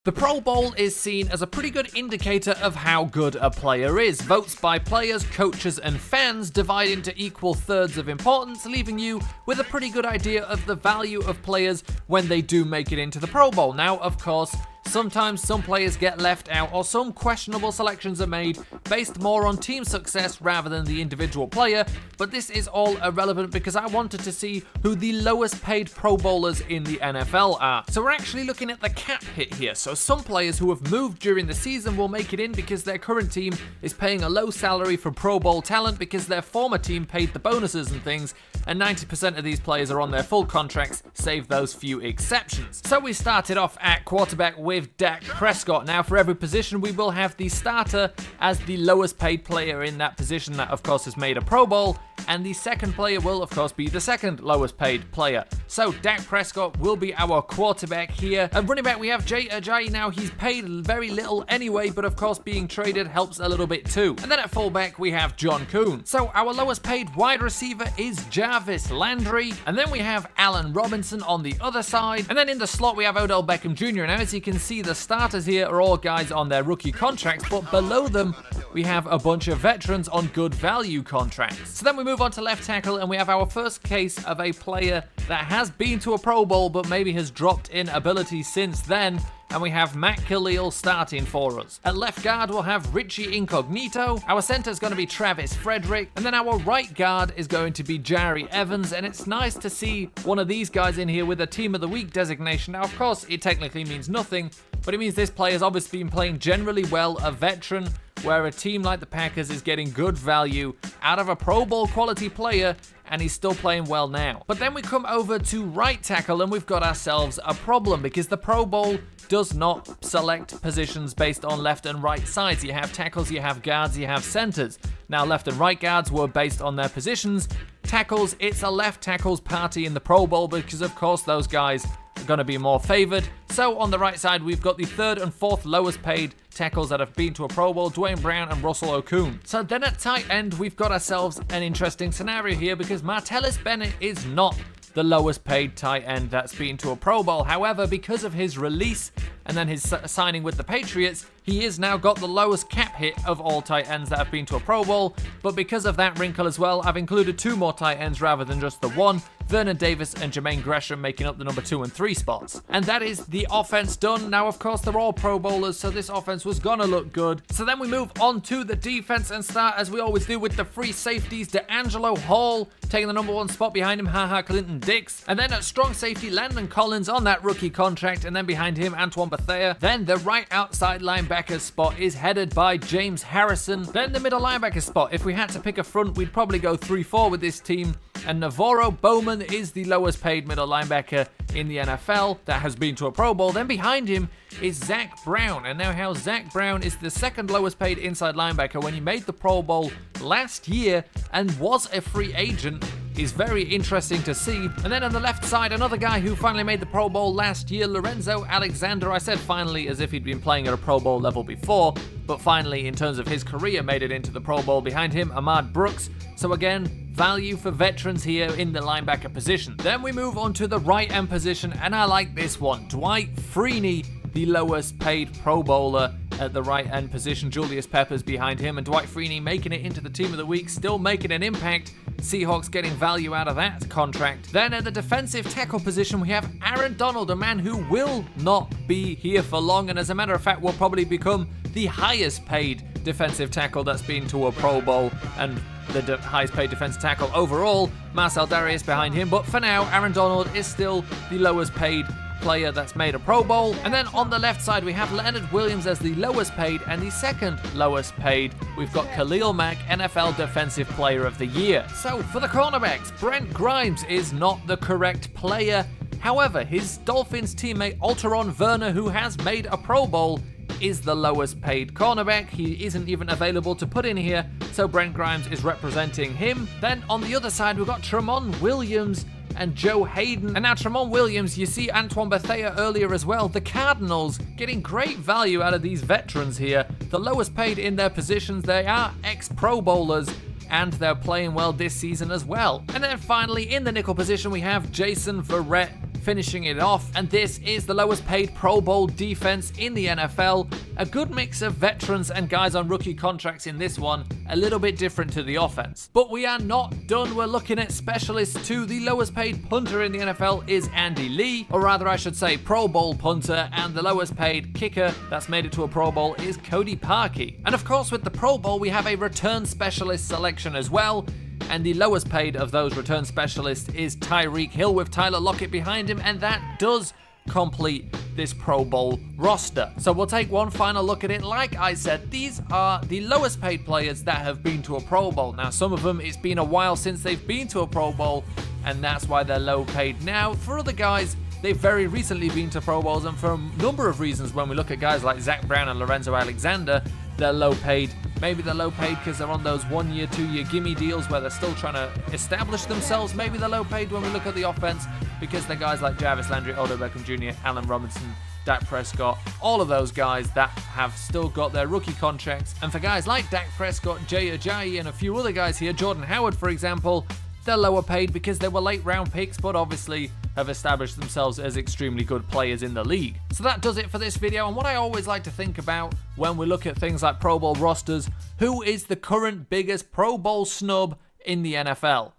The Pro Bowl is seen as a pretty good indicator of how good a player is. Votes by players, coaches and fans divide into equal thirds of importance, leaving you with a pretty good idea of the value of players when they do make it into the Pro Bowl. Now, of course, sometimes some players get left out or some questionable selections are made based more on team success rather than the individual player, but this is all irrelevant because I wanted to see who the lowest paid Pro Bowlers in the NFL are. So we're actually looking at the cap hit here. So some players who have moved during the season will make it in because their current team is paying a low salary for Pro Bowl talent because their former team paid the bonuses and things, and 90% of these players are on their full contracts, save those few exceptions. So we started off at quarterback with Dak Prescott. Now for every position we will have the starter as the lowest paid player in that position that of course has made a Pro Bowl, and the second player will of course be the second lowest paid player. So Dak Prescott will be our quarterback here. At running back we have Jay Ajayi. Now he's paid very little anyway, but of course being traded helps a little bit too. And then at fullback we have John Kuhn. So our lowest paid wide receiver is Jarvis Landry, and then we have Allen Robinson on the other side, and then in the slot we have Odell Beckham Jr. Now as you can see, the starters here are all guys on their rookie contracts, but below them we have a bunch of veterans on good value contracts. So then we move on to left tackle, and we have our first case of a player that has been to a Pro Bowl but maybe has dropped in ability since then, and we have Matt Khalil starting for us. At left guard, we'll have Richie Incognito. Our center is going to be Travis Frederick, and then our right guard is going to be Jari Evans, and it's nice to see one of these guys in here with a Team of the Week designation. Now, of course, it technically means nothing, but it means this player's obviously been playing generally well, a veteran, where a team like the Packers is getting good value out of a Pro Bowl quality player, and he's still playing well now. But then we come over to right tackle, and we've got ourselves a problem because the Pro Bowl does not select positions based on left and right sides. You have tackles, you have guards, you have centers. Now left and right guards were based on their positions. Tackles, it's a left tackles party in the Pro Bowl because of course those guys are going to be more favored. So on the right side we've got the third and fourth lowest paid tackles that have been to a Pro Bowl, Dwayne Brown and Russell Okung. So then at tight end we've got ourselves an interesting scenario here because Martellus Bennett is not the lowest paid tight end that's been to a Pro Bowl. However, because of his release and then his signing with the Patriots, he has now got the lowest cap hit of all tight ends that have been to a Pro Bowl. But because of that wrinkle as well, I've included two more tight ends rather than just the one. Vernon Davis and Jermaine Gresham making up the number 2 and 3 spots. And that is the offense done. Now, of course, they're all Pro Bowlers, so this offense was gonna look good. So then we move on to the defense and start, as we always do, with the free safeties. DeAngelo Hall taking the number 1 spot, behind him Haha Clinton Dix. And then at strong safety, Landon Collins on that rookie contract, and then behind him Antoine Bethea. Then the right outside linebacker spot is headed by James Harrison. Then the middle linebacker spot, if we had to pick a front, we'd probably go 3-4 with this team. And Navarro Bowman is the lowest paid middle linebacker in the NFL that has been to a Pro Bowl. Then behind him is Zach Brown. And now how Zach Brown is the second lowest paid inside linebacker when he made the Pro Bowl last year and was a free agent is very interesting to see. And then on the left side, another guy who finally made the Pro Bowl last year, Lorenzo Alexander. I said finally as if he'd been playing at a Pro Bowl level before, but finally in terms of his career made it into the Pro Bowl. Behind him, Ahmad Brooks. So again, value for veterans here in the linebacker position. Then we move on to the right end position, and I like this one. Dwight Freeney, the lowest paid Pro Bowler at the right end position. Julius Peppers behind him, and Dwight Freeney making it into the Team of the Week, still making an impact. Seahawks getting value out of that contract. Then at the defensive tackle position, we have Aaron Donald, a man who will not be here for long, and as a matter of fact will probably become the highest paid defensive tackle that's been to a Pro Bowl and the highest paid defensive tackle overall. Marcel Darius behind him, but for now Aaron Donald is still the lowest paid player that's made a Pro Bowl. And then on the left side we have Leonard Williams as the lowest paid, and the second lowest paid we've got Khalil Mack, NFL Defensive Player of the Year. So for the cornerbacks, Brent Grimes is not the correct player. However, his Dolphins teammate Alteron Werner, who has made a Pro Bowl, is the lowest paid cornerback. He isn't even available to put in here, so Brent Grimes is representing him. Then on the other side we've got Tramon Williams and Joe Hayden. And now Tramon Williams, you see Antoine Bethea earlier as well. The Cardinals getting great value out of these veterans here. The lowest paid in their positions. They are ex-Pro Bowlers, and they're playing well this season as well. And then finally in the nickel position we have Jason Verrett finishing it off, and this is the lowest paid Pro Bowl defense in the NFL. A good mix of veterans and guys on rookie contracts in this one, a little bit different to the offense. But we are not done, we're looking at specialists too. The lowest paid punter in the NFL is Andy Lee, or rather I should say Pro Bowl punter, and the lowest paid kicker that's made it to a Pro Bowl is Cody Parkey. And of course with the Pro Bowl we have a return specialist selection as well, and the lowest paid of those return specialists is Tyreek Hill with Tyler Lockett behind him, and that does complete this Pro Bowl roster. So we'll take one final look at it. Like I said, these are the lowest paid players that have been to a Pro Bowl. Now some of them, it's been a while since they've been to a Pro Bowl, and that's why they're low paid now. For other guys, they've very recently been to Pro Bowls, and for a number of reasons, when we look at guys like Zach Brown and Lorenzo Alexander, they're low paid. Maybe they're low paid because they're on those 1 year, 2 year gimme deals where they're still trying to establish themselves. Maybe they're low paid when we look at the offense because they're guys like Jarvis Landry, Odell Beckham Jr., Allen Robinson, Dak Prescott, all of those guys that have still got their rookie contracts. And for guys like Dak Prescott, Jay Ajayi, and a few other guys here, Jordan Howard for example, they're lower paid because they were late round picks, but obviously have established themselves as extremely good players in the league. So that does it for this video, and what I always like to think about when we look at things like Pro Bowl rosters, who is the current biggest Pro Bowl snub in the NFL?